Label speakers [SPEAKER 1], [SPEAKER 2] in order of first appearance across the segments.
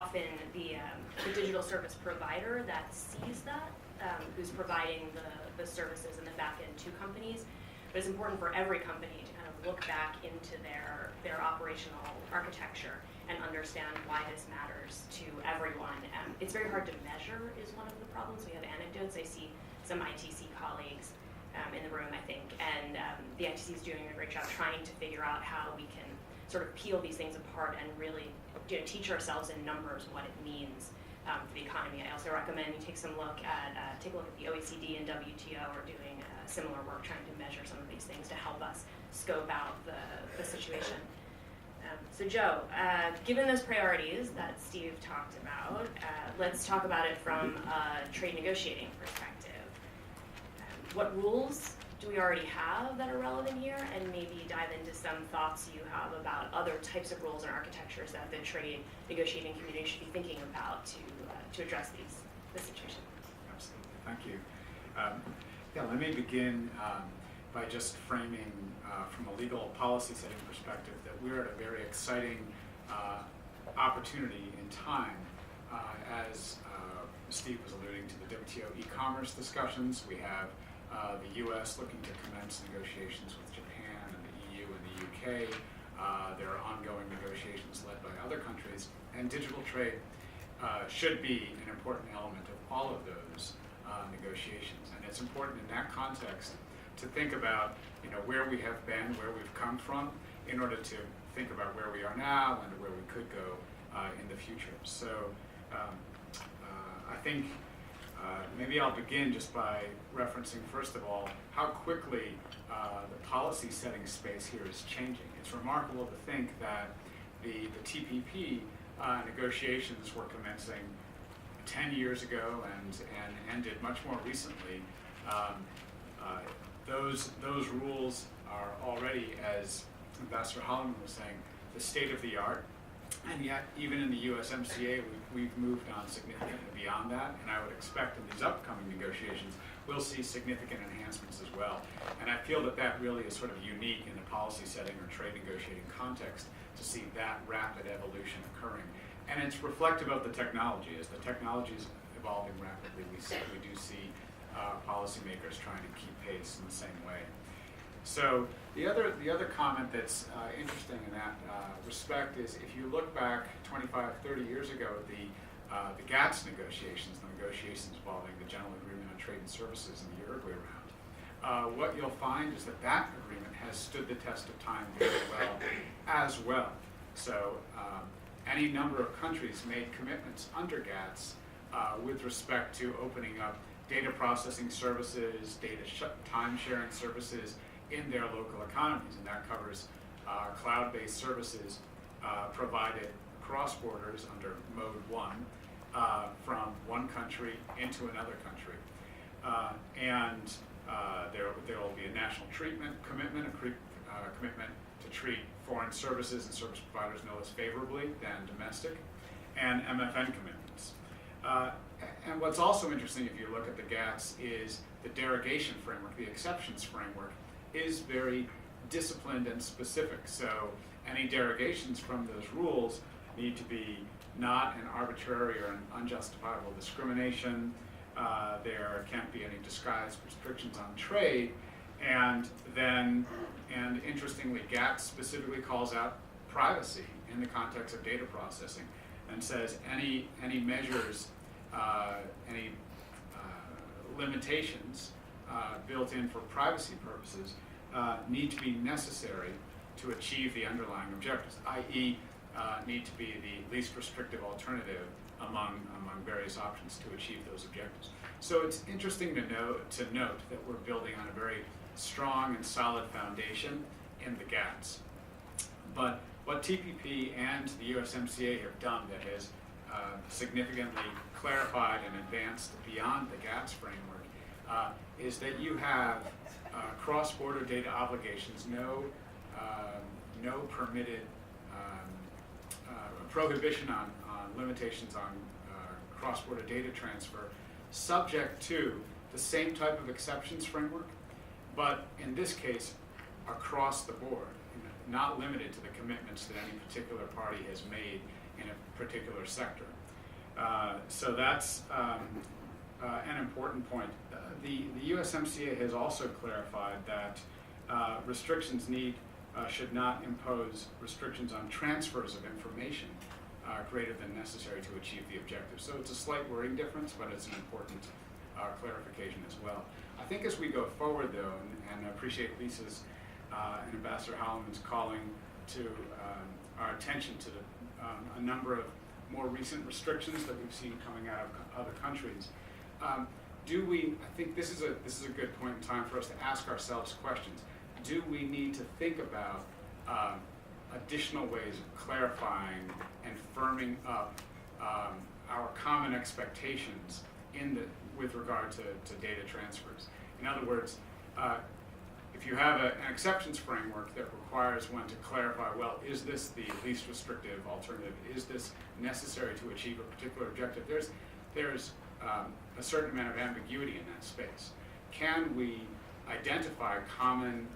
[SPEAKER 1] often the digital service provider that sees that, who's providing the services and the back end to companies. But it's important for every company to kind of look back into their operational architecture and understand why this matters to everyone. It's very hard to measure is one of the problems. We have anecdotes. I see some ITC colleagues in the room, I think, and the ITC is doing a great job trying to figure out how we can sort of peel these things apart and really teach ourselves in numbers what it means for the economy. I also recommend you take a look at the OECD and WTO are doing similar work trying to measure some of these things to help us scope out the situation. So Joe, given those priorities that Steve talked about, let's talk about it from a trade negotiating perspective. What rules do we already have that are relevant here, and maybe dive into some thoughts you have about other types of rules and architectures that the trade negotiating community should be thinking about to address this situation.
[SPEAKER 2] Absolutely, thank you. Let me begin by just framing from a legal policy setting perspective that we're at a very exciting opportunity in time. As Steve was alluding to the WTO e-commerce discussions, we have the U.S. looking to commence negotiations with Japan and the EU and the UK. There are ongoing negotiations led by other countries, and digital trade should be an important element of all of those negotiations. And it's important in that context to think about where we have been, where we've come from, in order to think about where we are now and where we could go in the future. So I think maybe I'll begin just by referencing, first of all, how quickly the policy setting space here is changing. It's remarkable to think that the TPP negotiations were commencing 10 years ago and ended much more recently. Those rules are already, as Ambassador Holleyman was saying, the state of the art. And yet, even in the USMCA, we've moved on significantly beyond that, and I would expect in these upcoming negotiations, we'll see significant enhancements as well. And I feel that that really is sort of unique in the policy setting or trade negotiating context to see that rapid evolution occurring. And it's reflective of the technology. As the technology is evolving rapidly, we do see policymakers trying to keep pace in the same way. So the other comment that's interesting in that respect is if you look back 25, 30 years ago, the GATS negotiations, the negotiations involving the General Agreement on Trade and Services in the Uruguay round, what you'll find is that that agreement has stood the test of time very well as well. So any number of countries made commitments under GATS with respect to opening up data processing services, time sharing services in their local economies, and that covers cloud-based services provided cross borders under Mode 1 from one country into another country. There will be a national treatment commitment, a commitment to treat foreign services and service providers no less favorably than domestic, and MFN commitments. And what's also interesting if you look at the GATS is the derogation framework, the exceptions framework, is very disciplined and specific. So any derogations from those rules need to be not an arbitrary or an unjustifiable discrimination. There can't be any disguised restrictions on trade. And interestingly, GATS specifically calls out privacy in the context of data processing and says any measures, any limitations built in for privacy purposes need to be necessary to achieve the underlying objectives, i.e. Need to be the least restrictive alternative among various options to achieve those objectives. So it's interesting to note that we're building on a very strong and solid foundation in the GATS. But what TPP and the USMCA have done that has significantly clarified and advanced beyond the GATS framework is that you have cross-border data obligations, no permitted prohibition on limitations on cross-border data transfer, subject to the same type of exceptions framework, but in this case, across the board, not limited to the commitments that any particular party has made in a particular sector. So that's an important point. The USMCA has also clarified that restrictions should not impose restrictions on transfers of information greater than necessary to achieve the objective. So it's a slight wording difference, but it's an important clarification as well. I think as we go forward, though, and I appreciate Lisa's and Ambassador Holleyman's calling to our attention to a number of more recent restrictions that we've seen coming out of other countries. I think this is a good point in time for us to ask ourselves questions. Do we need to think about additional ways of clarifying and firming up our common expectations with regard to data transfers? In other words, if you have an exceptions framework that requires one to clarify, well, is this the least restrictive alternative? Is this necessary to achieve a particular objective? There's a certain amount of ambiguity in that space. Can we identify common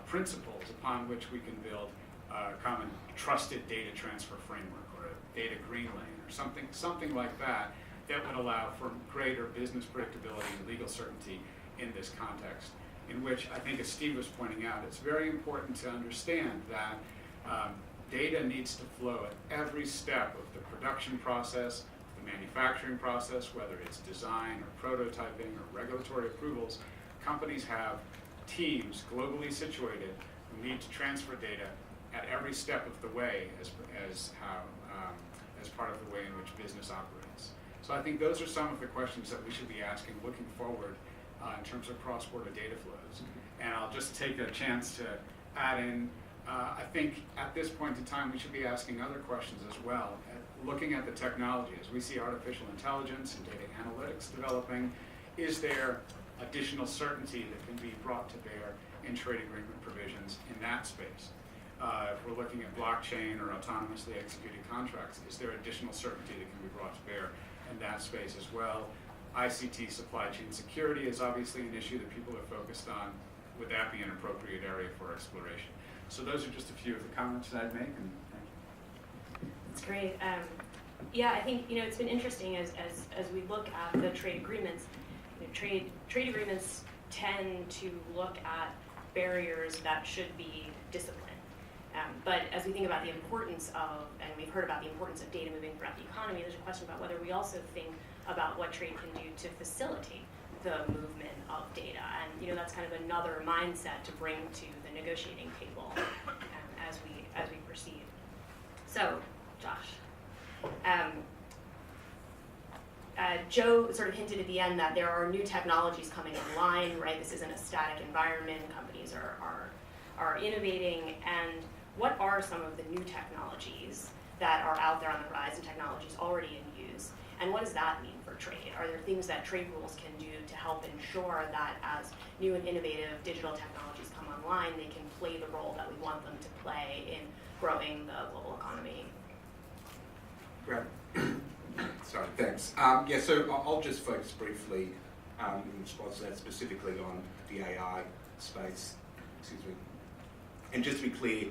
[SPEAKER 2] principles upon which we can build a common trusted data transfer framework or a data green lane or something like that would allow for greater business predictability and legal certainty in this context, in which I think, as Steve was pointing out, it's very important to understand that data needs to flow at every step of the production process, the manufacturing process, whether it's design or prototyping or regulatory approvals. Companies have teams globally situated who need to transfer data at every step of the way as part of the way in which business operates. So I think those are some of the questions that we should be asking looking forward in terms of cross-border data flows. And I'll just take a chance to add in, I think at this point in time we should be asking other questions as well, looking at the technology. As we see artificial intelligence and data analytics developing, is there additional certainty that can be brought to bear in trade agreement provisions in that space? If we're looking at blockchain or autonomously executed contracts, is there additional certainty that can be brought to bear in that space as well? ICT supply chain security is obviously an issue that people are focused on. Would that be an appropriate area for exploration? So those are just a few of the comments that I'd make, and thank you.
[SPEAKER 1] That's great. Yeah, I think it's been interesting as we look at the trade agreements. Trade agreements tend to look at barriers that should be disciplined. But as we think about the importance of, and we've heard about the importance of data moving throughout the economy, there's a question about whether we also think about what trade can do to facilitate the movement of data. And that's kind of another mindset to bring to the negotiating table as we proceed. So, Josh. Joe sort of hinted at the end that there are new technologies coming online, right? This isn't a static environment. Companies are innovating. And what are some of the new technologies that are out there on the rise and technologies already in use? And what does that mean for trade? Are there things that trade rules can do to help ensure that as new and innovative digital technologies come online, they can play the role that we want them to play in growing the global economy?
[SPEAKER 3] Great. Sorry, thanks. So I'll just focus briefly in response to that, specifically on the AI space. Excuse me. And just to be clear,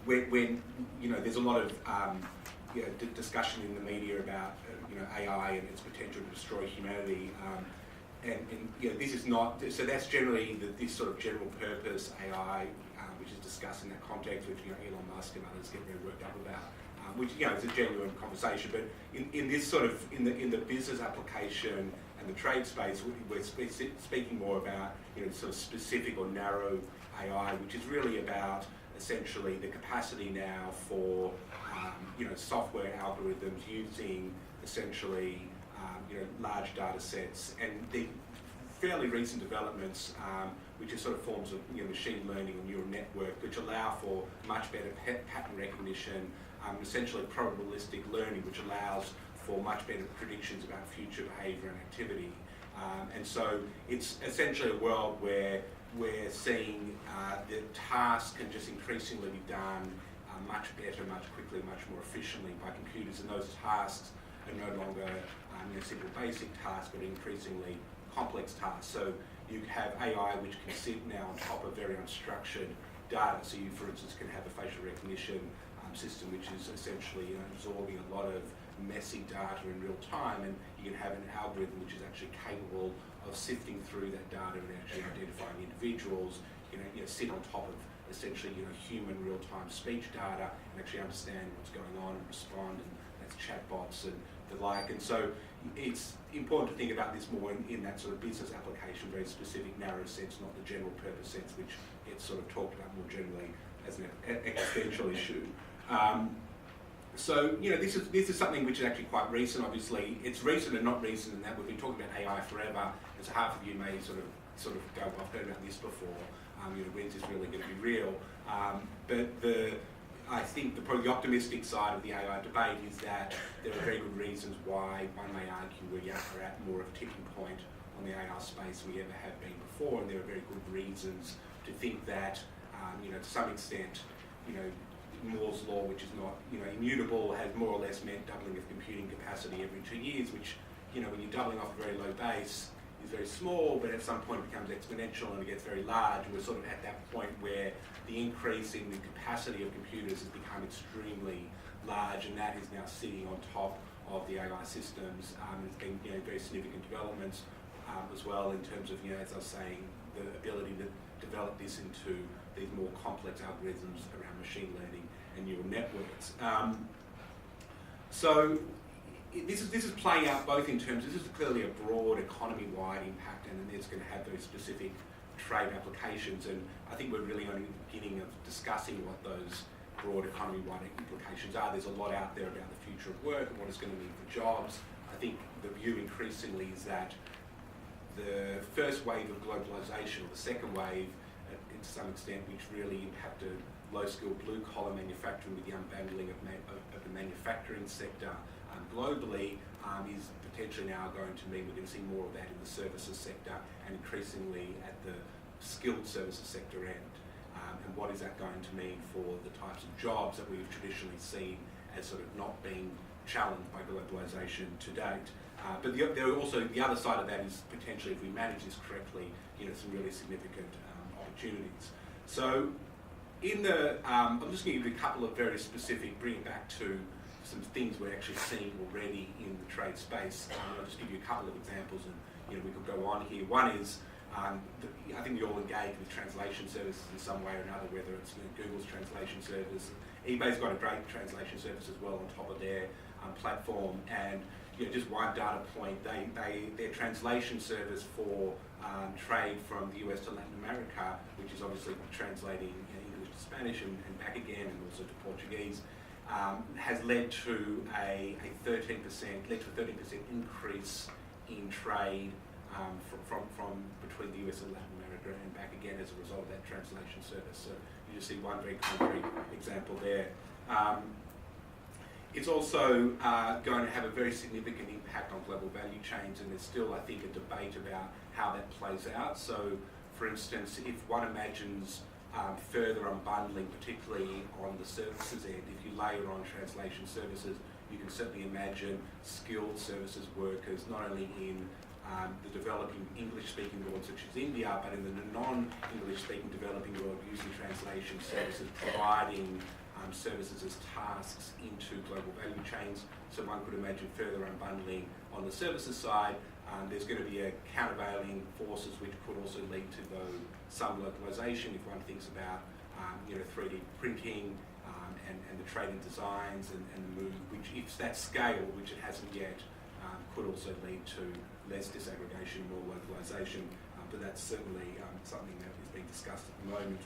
[SPEAKER 3] when there's a lot of discussion in the media about AI and its potential to destroy humanity, and this is not. So that's generally this sort of general purpose AI, which is discussed in that context, which Elon Musk and others get very worked up about. Which is a genuine conversation, but in this sort of in the business application and the trade space, we're speaking more about sort of specific or narrow AI, which is really about essentially the capacity now for software algorithms using essentially large data sets, and the fairly recent developments, which are sort of forms of machine learning and neural network, which allow for much better pattern recognition. Essentially probabilistic learning, which allows for much better predictions about future behaviour and activity. And so it's essentially a world where we're seeing that tasks can just increasingly be done much better, much quickly, much more efficiently by computers, and those tasks are no longer simple basic tasks, but increasingly complex tasks. So you have AI which can sit now on top of very unstructured data. So you, for instance, can have a facial recognition system which is essentially absorbing a lot of messy data in real time, and you can have an algorithm which is actually capable of sifting through that data and actually identifying individuals, sit on top of essentially, human real-time speech data and actually understand what's going on and respond, and that's chatbots and the like. And so it's important to think about this more in that sort of business application, very specific, narrow sense, not the general purpose sense, which gets sort of talked about more generally as an existential issue. So, this is something which is actually quite recent. Obviously, it's recent and not recent in that we've been talking about AI forever, and so half of you may sort of go, I've heard about this before. When's this really going to be real? But I think probably the optimistic side of the AI debate is that there are very good reasons why one may argue we are at more of a tipping point on the AI space than we ever have been before, and there are very good reasons to think that, to some extent, Moore's law, which is not, immutable, has more or less meant doubling of computing capacity every 2 years, which, when you're doubling off a very low base, is very small, but at some point it becomes exponential and it gets very large, and we're sort of at that point where the increase in the capacity of computers has become extremely large, and that is now sitting on top of the AI systems. There's been very significant developments as well in terms of, as I was saying, the ability to develop this into these more complex algorithms around machine learning and neural networks. So this is playing out both in terms, this is clearly a broad economy-wide impact, and then it's going to have very specific trade applications, and I think we're really only at the beginning of discussing what those broad economy-wide implications are. There's a lot out there about the future of work and what it's going to mean for jobs. I think the view increasingly is that the first wave of globalisation, or the second wave, to some extent, which really impacted low-skilled blue-collar manufacturing with the unbundling of the manufacturing sector globally, is potentially now going to mean we're going to see more of that in the services sector and increasingly at the skilled services sector end. And what is that going to mean for the types of jobs that we've traditionally seen as sort of not being challenged by globalisation to date? But there are also, the other side of that is potentially, if we manage this correctly, some really significant opportunities. So I'm just going to give you a couple of very specific, bring it back to some things we're actually seeing already in the trade space. I'll just give you a couple of examples, and we could go on here. One is, I think we all engage with translation services in some way or another, whether it's Google's translation service. eBay's got a great translation service as well on top of their platform, and just one data point, their translation service for trade from the US to Latin America, which is obviously translating English to Spanish and back again, and also to Portuguese, has led to a 13% increase in trade from between the US and Latin America and back again as a result of that translation service. So you just see one very concrete example there. It's also going to have a very significant impact on global value chains, and there's still, I think, a debate about how that plays out. So, for instance, if one imagines further unbundling, particularly on the services end, if you layer on translation services, you can certainly imagine skilled services workers, not only in the developing English-speaking world such as India, but in the non-English-speaking developing world, using translation services, providing services as tasks into global value chains. So one could imagine further unbundling on the services side. There's going to be a countervailing forces which could also lead to some localization if one thinks about 3D printing and the trade in designs and the move, which if that scale, which it hasn't yet, could also lead to less disaggregation, more localization, but that's certainly something that is being discussed at the moment.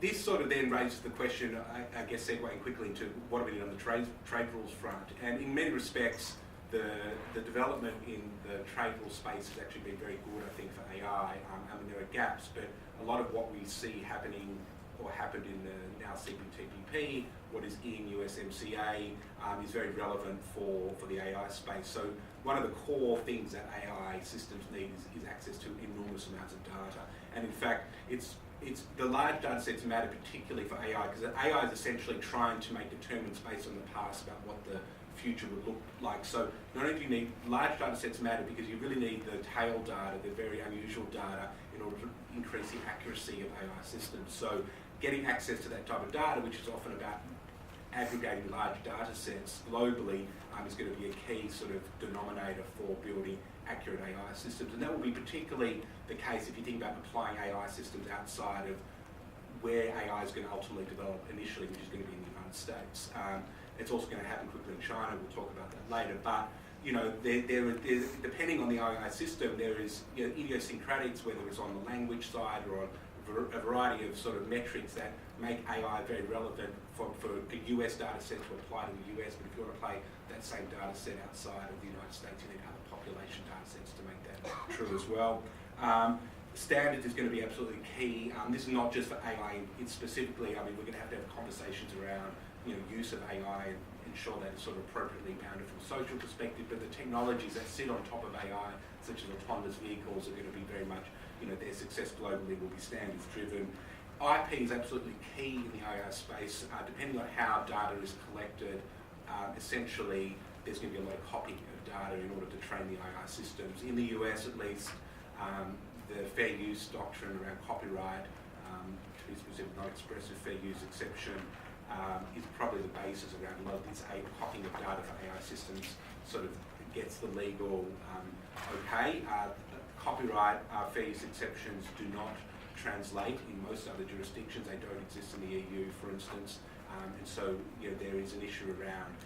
[SPEAKER 3] This sort of then raises the question, I guess segueing quickly into what are we doing on the trade rules front, and in many respects the development in the trade rules space has actually been very good, I think, for AI. I mean, there are gaps, but a lot of what we see happening or happened in the now CPTPP, what is in USMCA, is very relevant for the AI space. So one of the core things that AI systems need is access to enormous amounts of data, and in fact the large data sets matter particularly for AI, because AI is essentially trying to make determinants based on the past about what the future would look like. So not only do you need large data sets matter because you really need the tail data, the very unusual data, in order to increase the accuracy of AI systems. So getting access to that type of data, which is often about aggregating large data sets globally is going to be a key sort of denominator for building accurate AI systems. And that will be particularly the case if you think about applying AI systems outside of where AI is going to ultimately develop initially, which is going to be in the United States. It's also going to happen quickly in China. We'll talk about that later. But depending on the AI system, there is idiosyncratics, whether it's on the language side or on a variety of sort of metrics that make AI very relevant for a US data set to apply to the US. But if you want to play that same data set outside of the United States, you need other population data sets to make that true as well. Standards is going to be absolutely key. This is not just for AI. It's specifically, we're going to have conversations around use of AI and ensure that it's sort of appropriately bounded from a social perspective. But the technologies that sit on top of AI, such as autonomous vehicles, are going to be very much, their success globally will be standards driven. IP is absolutely key in the AI space. Depending on how data is collected, essentially there's going to be a lot of copying of data in order to train the AI systems. In the US at least, the fair use doctrine around copyright, to be specific, non-expressive fair use exception, is probably the basis around a lot of this copying of data for AI systems sort of gets the legal okay. Copyright fair use exceptions do not translate in most other jurisdictions. They don't exist in the EU, for instance. And so there is an issue around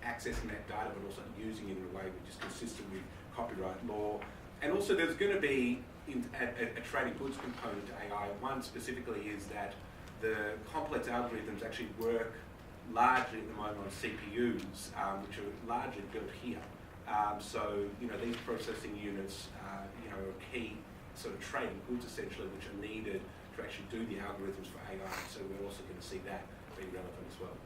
[SPEAKER 3] accessing that data, but also using it in a way which is consistent with copyright law. And also there's going to be a trading goods component to AI. One specifically is that the complex algorithms actually work largely at the moment on CPUs, which are largely built here. So these processing units are a key sort of trading goods essentially, which are needed to actually do the algorithms for AI. So we're also going to see that be relevant as well.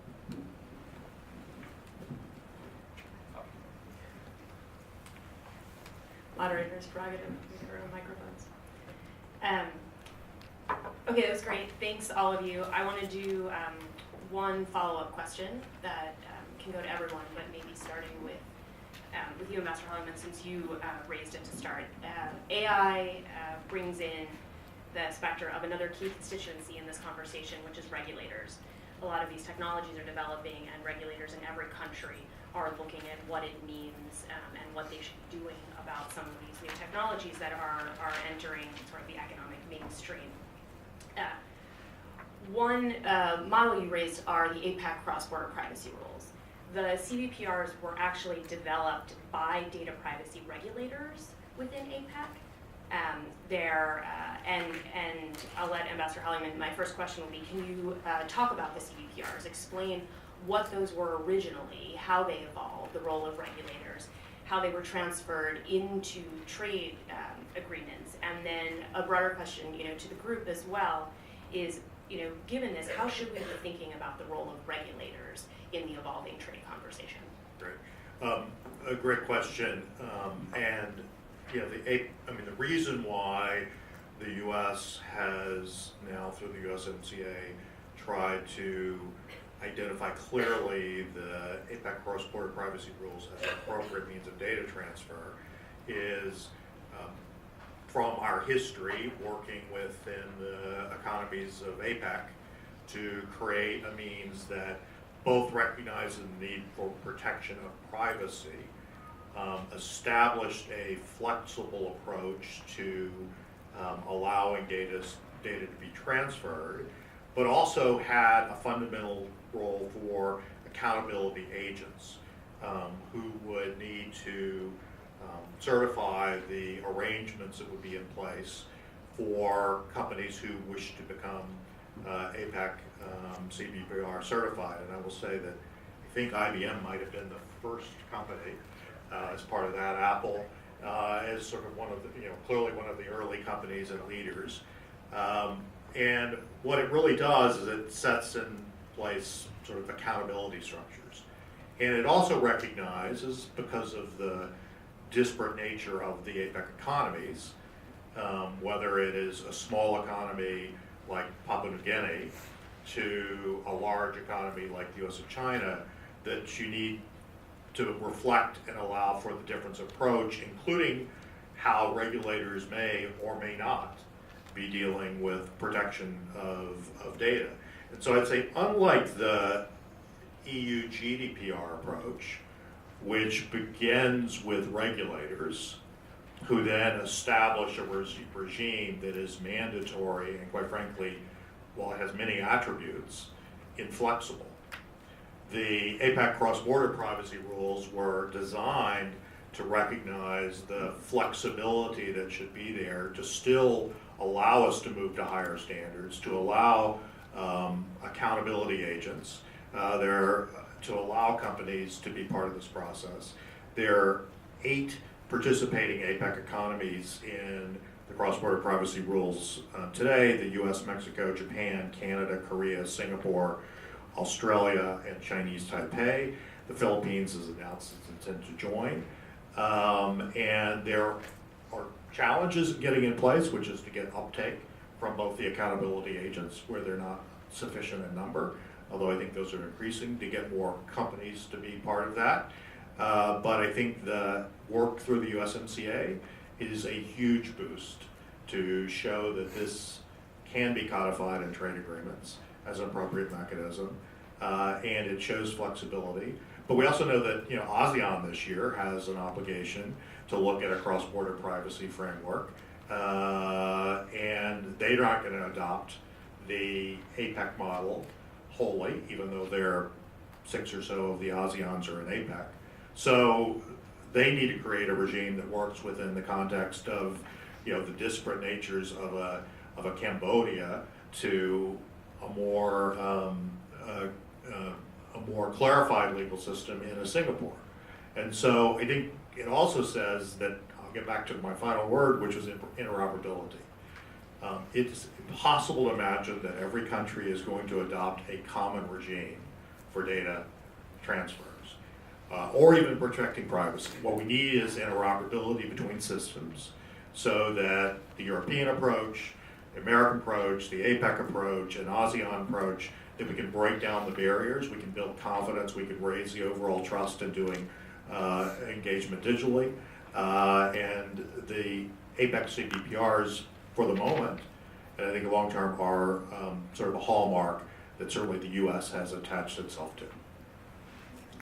[SPEAKER 1] Moderator's prerogative, we have our own microphones. Okay, that was great. Thanks, all of you. I want to do one follow-up question that can go to everyone, but maybe starting with you, Ambassador Holleyman, since you raised it to start. AI brings in the specter of another key constituency in this conversation, which is regulators. A lot of these technologies are developing, and regulators in every country are looking at what it means and what they should be doing about some of these new technologies that are entering sort of the economic mainstream. One model you raised are the APAC cross-border privacy rules. The CBPRs were actually developed by data privacy regulators within APAC. And I'll let Ambassador Holleyman, my first question will be, can you talk about the CBPRs, explain what those were originally, how they evolved, the role of regulators, how they were transferred into trade agreements, and then a broader question, to the group as well is, given this, how should we be thinking about the role of regulators in the evolving trade conversation?
[SPEAKER 4] Great, a great question, and the reason why the U.S. has now, through the USMCA, tried to identify clearly the APAC cross-border privacy rules as an appropriate means of data transfer is from our history working within the economies of APAC to create a means that both recognize the need for protection of privacy, established a flexible approach to allowing data to be transferred, but also had a fundamental role for accountability agents who would need to certify the arrangements that would be in place for companies who wish to become APAC CBPR certified. And I will say that I think IBM might have been the first company as part of that. Apple is sort of one of the, clearly one of the early companies and leaders. And what it really does is it sets in place sort of accountability structures. And it also recognizes, because of the disparate nature of the APEC economies, whether it is a small economy like Papua New Guinea to a large economy like the US and China, that you need to reflect and allow for the difference approach, including how regulators may or may not be dealing with protection of data. And so I'd say, unlike the EU GDPR approach, which begins with regulators who then establish a regime that is mandatory and, quite frankly, while it has many attributes, inflexible. The APAC cross-border privacy rules were designed to recognize the flexibility that should be there to still allow us to move to higher standards, to allow accountability agents, to allow companies to be part of this process. There are 8 participating APAC economies in the cross-border privacy rules today: the US, Mexico, Japan, Canada, Korea, Singapore, Australia, and Chinese Taipei. The Philippines has announced its intent to join. And there are challenges in getting in place, which is to get uptake from both the accountability agents, where they're not sufficient in number, although I think those are increasing, to get more companies to be part of that. But I think the work through the USMCA is a huge boost to show that this can be codified in trade agreements as an appropriate mechanism, and it shows flexibility. But we also know that ASEAN this year has an obligation to look at a cross-border privacy framework, and they're not going to adopt the APEC model wholly, even though there are 6 or so of the ASEANs are in APEC. So they need to create a regime that works within the context of the disparate natures of a Cambodia to a more clarified legal system in a Singapore. And so I think it also says that, I'll get back to my final word, which was interoperability. It's impossible to imagine that every country is going to adopt a common regime for data transfers, or even protecting privacy. What we need is interoperability between systems, so that the European approach, the American approach, the APEC approach, and ASEAN approach, that we can break down the barriers, we can build confidence, we can raise the overall trust in doing engagement digitally, and the APEC CBPRs for the moment, and I think long term, are sort of a hallmark that certainly the US has attached itself to.